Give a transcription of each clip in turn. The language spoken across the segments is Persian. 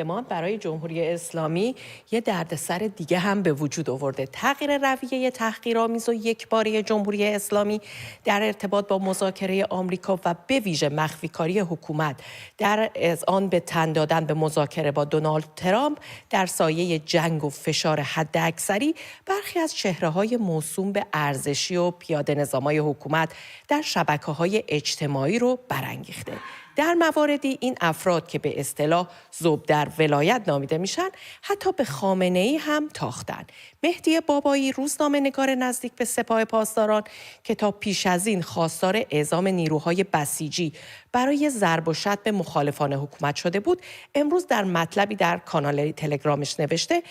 برای جمهوری اسلامی یه دردسر دیگه هم به وجود آورده. تغییر رویه تحقیرآمیز و یکباره جمهوری اسلامی در ارتباط با مذاکره آمریکا و به ویژه مخفیکاری حکومت در اذعان به تن دادن به مذاکره با دونالد ترامپ در سایه جنگ و فشار حداکثری برخی از چهره‌های موسوم به ارزشی و پیاده نظام‌های حکومت در شبکه‌های اجتماعی رو برانگیخته. در مواردی این افراد که به اصطلاح ذوب در ولایت نامیده میشن حتی به خامنه‌ای هم تاختن. مهدی بابایی روزنامه‌نگار نزدیک به سپاه پاسداران که تا پیش از این خواستار اعزام نیروهای بسیجی برای ضرب و شتم به مخالفان حکومت شده بود، امروز در مطلبی در کانال تلگرامش نوشته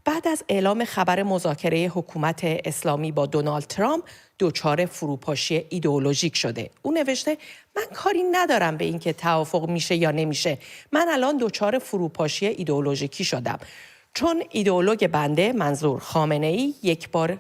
بعد از اعلام خبر مذاکره حکومت اسلامی با دونالد ترامپ دچار فروپاشی ایدئولوژیک شده. او نوشته من کاری ندارم به اینکه توافق میشه یا نمیشه. من الان دچار فروپاشی ایدئولوژیکی شدم. چون ایدئولوگ بنده منظور خامنه‌ای یک بار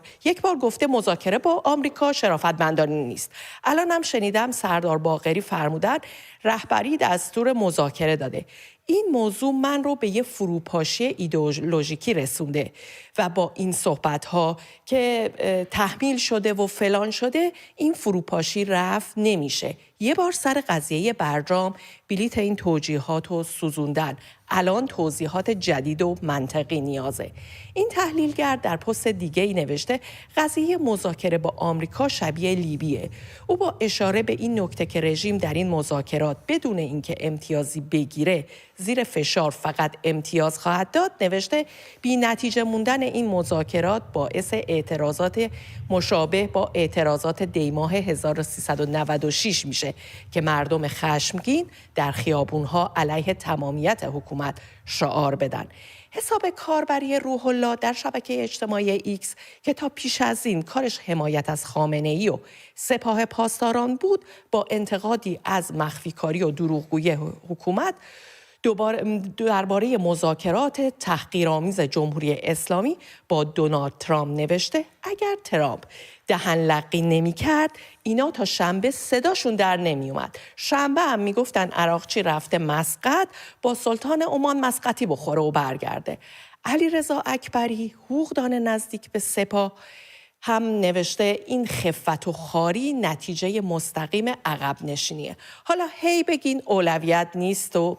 گفته مذاکره با آمریکا شرافتمندانه نیست. الان هم شنیدم سردار باقری فرمودن رهبری دستور مذاکره داده. این موضوع من رو به یه فروپاشی ایدئولوژیکی رسونده و با این صحبت‌ها که تحمیل شده و فلان شده این فروپاشی رفع نمیشه. یه بار سر قضیه برجام بلیت این توجیهات رو سوزوندن. الان توضیحات جدید و منطقی نیازه. این تحلیلگر در پست دیگه‌ای نوشته قضیه مذاکره با آمریکا شبیه لیبیه. او با اشاره به این نکته که رژیم در این مذاکرات بدون اینکه امتیازی بگیره زیر فشار فقط امتیاز خواهد داد نوشته بی نتیجه موندن این مذاکرات باعث اعتراضات مشابه با اعتراضات دیماه 1396 میشه که مردم خشمگین در خیابونها علیه تمامیت حکومت شعار بدن. حساب کاربری روح الله در شبکه اجتماعی ایکس که تا پیش از این کارش حمایت از خامنه‌ای و سپاه پاسداران بود با انتقادی از مخفیکاری و دروغگویی حکومت درباره مذاکرات تحقیرآمیز جمهوری اسلامی با دونالد ترامپ نوشته اگر ترامپ دهن لقی نمی کرد اینا تا شنبه صداشون در نمی اومد. شنبه هم می گفتن عراقچی رفته مسقط با سلطان عمان مسقطی بخوره و برگرده. علیرضا اکبری حقوقدان نزدیک به سپاه هم نوشته این خفت و خواری نتیجه مستقیم عقب نشینیه. حالا هی بگین اولویت نیست و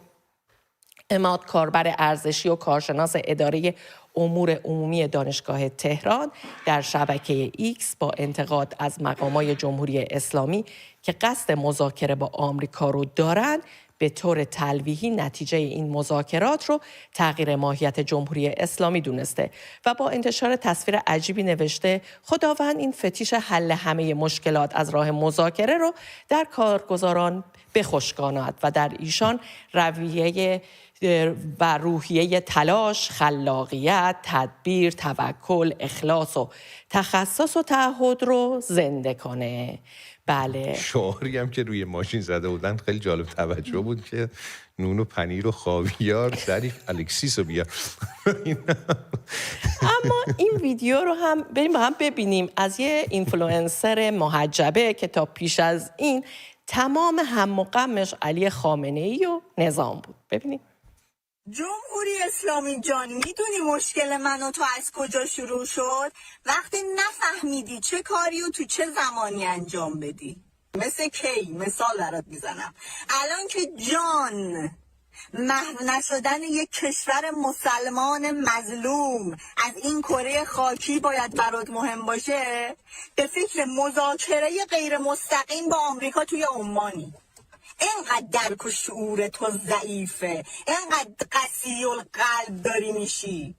عماد کاربر ارزشی و کارشناس اداره امور عمومی دانشگاه تهران در شبکه ایکس با انتقاد از مقامات جمهوری اسلامی که قصد مذاکره با آمریکا رو دارن به طور تلویحی نتیجه این مذاکرات رو تغییر ماهیت جمهوری اسلامی دونسته و با انتشار تصویر عجیبی نوشته خداوند این فتیش حل همه مشکلات از راه مذاکره رو در کارگزاران بخشکاند و در ایشان رویه و روحیه تلاش، خلاقیت، تدبیر، توکل، اخلاص و تخصص و تعهد رو زنده کنه. بله. شعاری هم که روی ماشین زده بودن خیلی جالب توجه بود که نون و پنیر و خاویار ظریف الکسیس رو بیار. اما این ویدیو رو هم بریم با هم ببینیم از یه اینفلوئنسر محجبه که تا پیش از این تمام هم و غمش علی خامنه‌ای و نظام بود. ببینیم. جمهوری اسلامی جان میدونی مشکل من و تو از کجا شروع شد؟ وقتی نفهمیدی چه کاری و تو چه زمانی انجام بدی. مثل کی؟ مثال برات میزنم. الان که جان محو نشدن یک کشور مسلمان مظلوم از این کره خاکی باید برات مهم باشه، به فکر مذاکره غیر مستقیم با آمریکا توی عمانی. اینقدر درک و شعور تو ضعیفه، اینقدر قسی القلب داری میشی.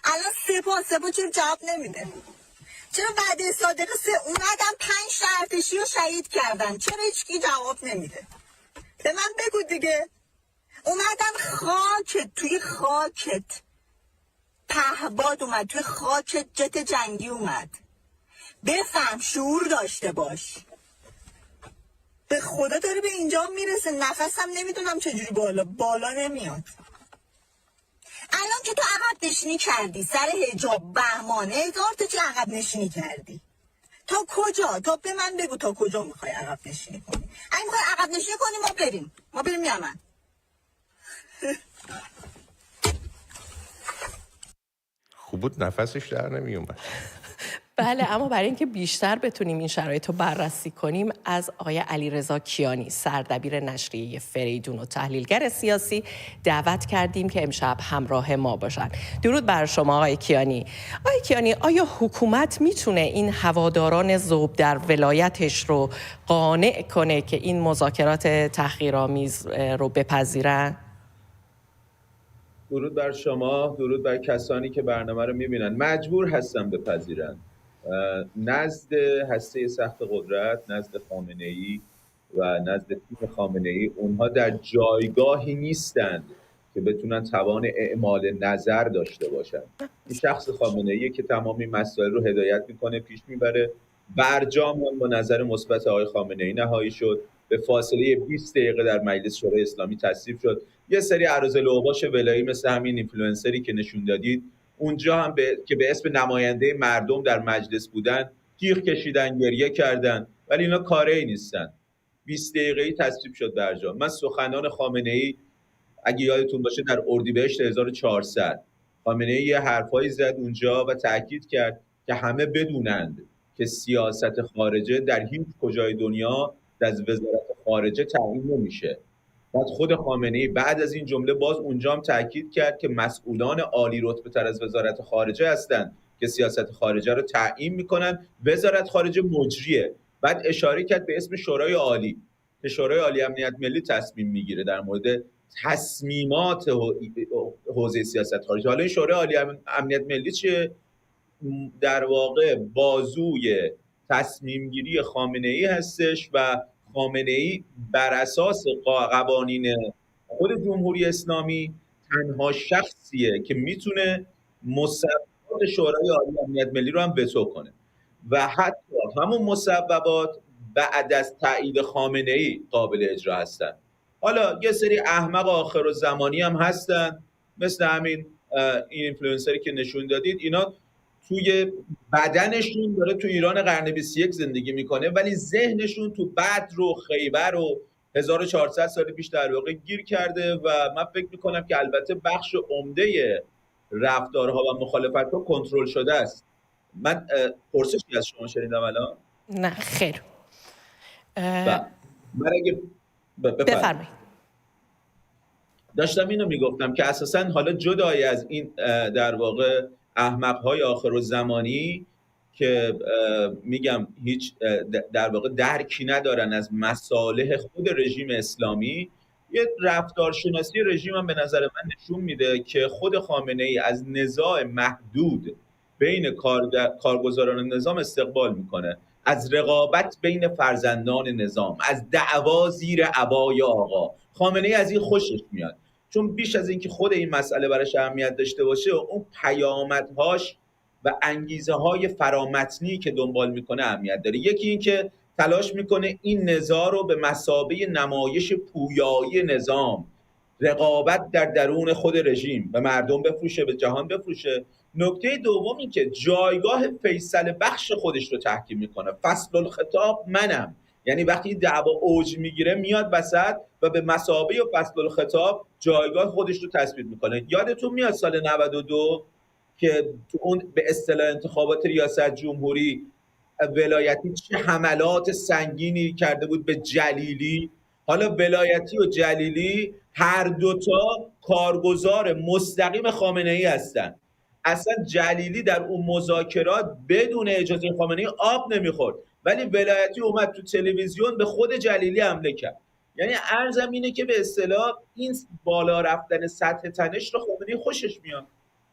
الان سپاه چرا جواب نمیده؟ چرا بعد صادق اومدن 5 ارتشی رو شهید کردن؟ چرا هیچکی جواب نمیده؟ به من بگو دیگه. اومدن توی خاکت پهباد اومد، توی خاکت جت جنگی اومد. بفهم، شعور داشته باش. به خدا داره به اینجا میرسه، نفسم نمیدونم چجوری بالا نمیاد. الان که تو عقب نشینی کردی سر حجاب بهمانه 1000 تا چه عقب نشینی کردی؟ تا کجا؟ تا به من بگو تا کجا میخوای عقب نشینی کنی؟ اگه میخوای عقب نشینی کنی ما بریم یمن. خوب بود نفسش در نمی اومد. بله، اما برای اینکه بیشتر بتونیم این شرایط رو بررسی کنیم از آقای علیرضا کیانی، سردبیر نشریه فریدون و تحلیلگر سیاسی، دعوت کردیم که امشب همراه ما باشن. درود بر شما آقای کیانی. آقای کیانی، آیا حکومت میتونه این هواداران ذوب در ولایتش رو قانع کنه که این مذاکرات تحقیرآمیز رو بپذیرن؟ درود بر شما، درود بر کسانی که برنامه رو میبینن. مجبور هستن بپذیرن. نزد هسته سخت قدرت، نزد خامنه‌ای و نزد تیم خامنه‌ای، اونها در جایگاهی نیستند که بتونن توان اعمال نظر داشته باشن. این شخص خامنه‌ای که تمام این مسائل رو هدایت میکنه، پیش میبره. برجام با نظر مثبت آقای خامنه‌ای نهایی شد، به فاصله 20 دقیقه در مجلس شورای اسلامی تصویب شد. یه سری اراذل اوباش ولایی مثل همین اینفلوئنسری که نشون دادید اونجا هم که به اسم نماینده مردم در مجلس بودن، جیغ کشیدن، گریه کردن، ولی اینا کاری نیستن. 20 دقیقه‌ای تصویب شد برجام. من سخنان خامنه‌ای اگه یادتون باشه در اردیبهشت 1400 خامنه‌ای یه حرفایی زد اونجا و تاکید کرد که همه بدونند که سیاست خارجه در هیچ کجای دنیا از وزارت خارجه تعیین نمیشه. بعد خود خامنه‌ای بعد از این جمله باز اونجا هم تاکید کرد که مسئولان عالی رتبه تر از وزارت خارجه هستند که سیاست خارجه رو تعیین میکنن، وزارت خارجه مجریه. بعد اشاره کرد به اسم شورای عالی که شورای عالی امنیت ملی تصمیم میگیره در مورد تصمیمات حوزه سیاست خارجه. حالا این شورای عالی امنیت ملی چیه؟ در واقع بازوی تصمیم گیری خامنه‌ای هستش و خامنه‌ای بر اساس قوانین خود جمهوری اسلامی تنها شخصیه که میتونه مصوبات شورای عالی امنیت ملی رو هم وتو کنه و حتی همون مصوبات بعد از تایید خامنه‌ای قابل اجرا هستن. حالا یه سری احمق آخرالزمانی هم هستن مثل همین این اینفلوئنسری که نشون دادید. اینا توی بدنشون داره تو ایران قرن 21 زندگی میکنه ولی ذهنشون تو بدر و خیبر و 1400 سال پیش در واقع گیر کرده و من فکر میکنم که البته بخش عمده رفتارها و مخالفت‌ها کنترل شده است. من پرسشی از شما شنیدم الان؟ نه خیر. من اگه بفرمایید. داشتم اینو میگفتم که اساساً حالا جدای از این در واقع احمق‌های آخرالزمانی که میگم هیچ در واقع درکی ندارن از مصالح خود رژیم اسلامی، یه رفتارشناسی رژیم هم به نظر من نشون میده که خود خامنه‌ای از نزاع محدود بین کارگزاران نظام استقبال میکنه، از رقابت بین فرزندان نظام، از دعوا زیر عبای آقا. خامنه‌ای از این خوشش میاد چون بیش از اینکه خود این مسئله براش اهمیت داشته باشه، اون پیامدهاش و انگیزه های فرامتنی که دنبال میکنه اهمیت داره. یکی این که تلاش میکنه این نزاع رو به مثابه نمایش پویایی نظام، رقابت در درون خود رژیم به مردم بفروشه، به جهان بفروشه. نکته دوم این که جایگاه فیصل بخش خودش رو تحکیم میکنه. فصل الخطاب منم، یعنی وقتی دعوا اوج میگیره میاد وسط و به مثابه و فصل الخطاب جایگاه خودش رو تثبیت میکنه. یادتون میاد سال 92 که تو اون به اصطلاح انتخابات ریاست جمهوری ولایتی چه حملات سنگینی کرده بود به جلیلی؟ حالا ولایتی و جلیلی هر دوتا کارگزار مستقیم خامنه‌ای هستن. اصلا جلیلی در اون مذاکرات بدون اجازه خامنه‌ای آب نمیخورد، ولی ولایتی اومد تو تلویزیون به خود جلیلی حمله کرد. یعنی عرضم اینه که به اصطلاح این بالا رفتن سطح تنش رو خامنه‌ای خوشش میاد،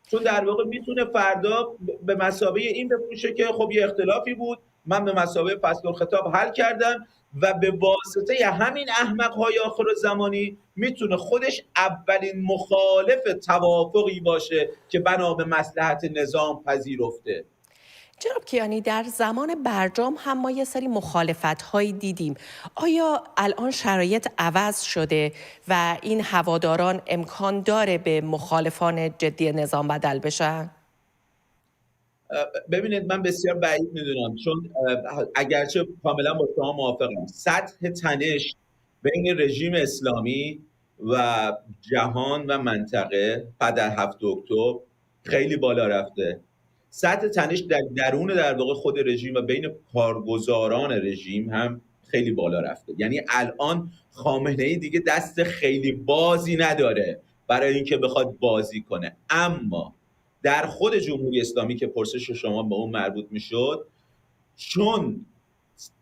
چون در واقع میتونه فردا به مثابه این بپوشه که خب یه اختلافی بود، من به مثابه فصل الخطاب حل کردم و به واسطه همین احمق‌های آخرالزمانی میتونه خودش اولین مخالف توافقی باشه که بنا به مصلحت نظام پذیرفته. جناب کیانی، در زمان برجام هم ما یه سری مخالفت‌هایی دیدیم. آیا الان شرایط عوض شده و این هواداران امکان داره به مخالفان جدی نظام بدل بشن؟ ببینید من بسیار بعید میدونم، چون اگرچه کاملا با شما موافقم، سطح تنش بین رژیم اسلامی و جهان و منطقه بعد از 7 اکتبر خیلی بالا رفته. سطح تنش در درون در واقع خود رژیم و بین کارگزاران رژیم هم خیلی بالا رفته. یعنی الان خامنه‌ای دیگه دست خیلی بازی نداره برای اینکه بخواد بازی کنه. اما در خود جمهوری اسلامی که پرسش شما به اون مربوط میشد، چون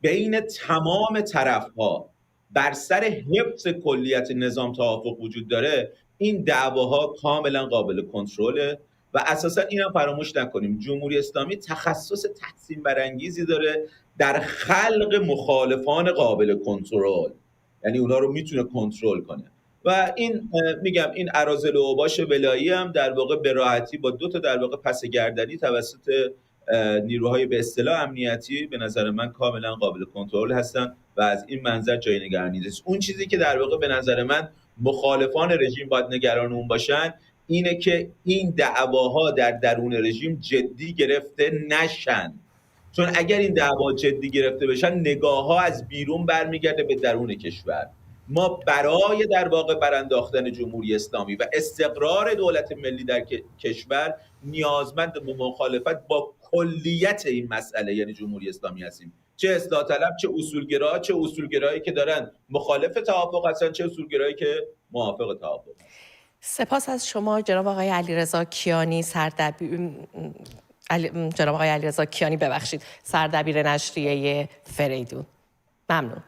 بین تمام طرف‌ها بر سر حفظ کلیت نظام توافق وجود داره، این دعواها کاملا قابل کنترله. و اساسا اینم فراموش نکنیم جمهوری اسلامی تخصص تقسیم برانگیزی داره در خلق مخالفان قابل کنترل، یعنی اونا رو میتونه کنترل کنه. و این میگم این اراذل و اوباش ولایی هم در واقع به راحتی با 2 تا در واقع پس گردنی توسط نیروهای به اصطلاح امنیتی به نظر من کاملا قابل کنترل هستن و از این منظر جای نگرانی نیست. اون چیزی که در واقع به نظر من مخالفان رژیم باید نگران اون باشن اینه که این دعواها در درون رژیم جدی گرفته نشن، چون اگر این دعوا جدی گرفته بشن نگاه‌ها از بیرون برمیگرده به درون کشور. ما برای در واقع برانداختن جمهوری اسلامی و استقرار دولت ملی در کشور نیازمند به مخالفت با کلیت این مسئله یعنی جمهوری اسلامی هستیم، چه اصلاح طلب، چه اصولگرا، چه اصولگرایی که دارن مخالف توافق هستن، چه اصولگرایی که موافق توافق. سپاس از شما جناب آقای علیرضا کیانی، سردبیر نشریه فریدون. ممنون.